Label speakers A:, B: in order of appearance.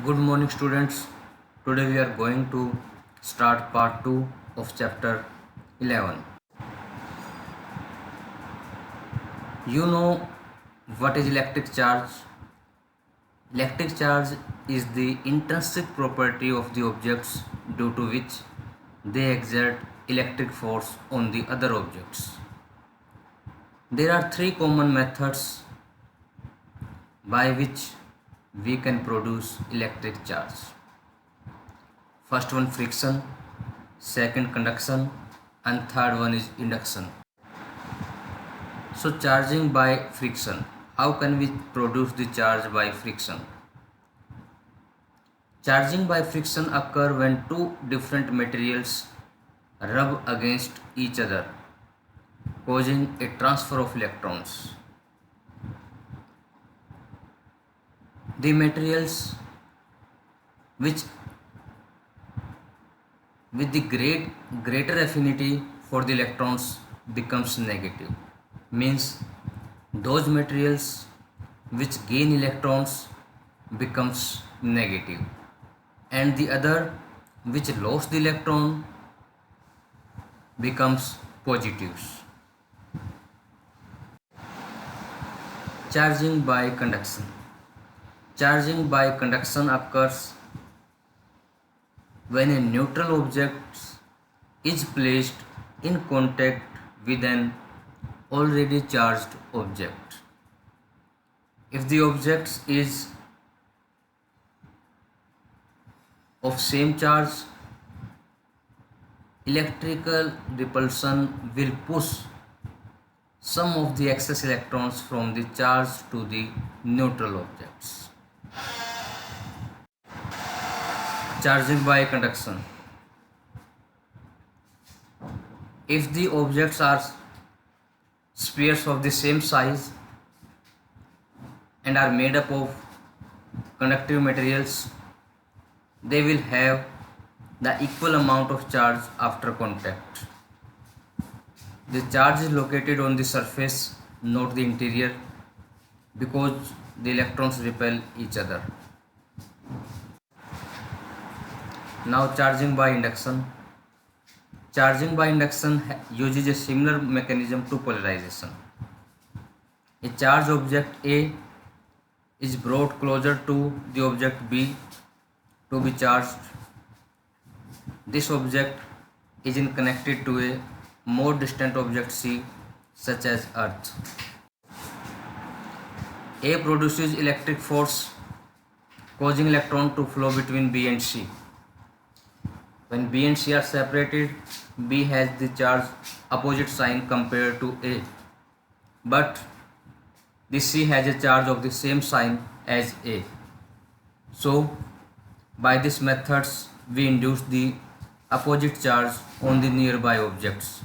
A: Good morning, students. Today we are going to start part 2 of chapter 11. You know what is electric charge? Electric charge is the intrinsic property of the objects due to which they exert electric force on the other objects. There are three common methods by which we can produce electric charge. First one friction, second conduction, and third one is induction. So charging by friction. How can we produce the charge by friction? Charging by friction occur when two different materials rub against each other, causing a transfer of electrons. The materials which with the greater affinity for the electrons becomes negative, means those materials which gain electrons becomes negative, and the other which lost the electron becomes positives. Charging by conduction. Charging by conduction occurs when a neutral object is placed in contact with an already charged object. If the object is of same charge, electrical repulsion will push some of the excess electrons from the charge to the neutral objects. Charging by conduction. If the objects are spheres of the same size and are made up of conductive materials, they will have the equal amount of charge after contact. The charge is located on the surface, not the interior, because the electrons repel each other. Now charging by induction. Charging by induction uses a similar mechanism to polarization. A charged object A is brought closer to the object B to be charged. This object is connected to a more distant object C, such as Earth. A produces electric force causing electron to flow between B and C. When B and C are separated, B has the charge opposite sign compared to A, but the C has a charge of the same sign as A. So by these methods we induce the opposite charge on the nearby objects.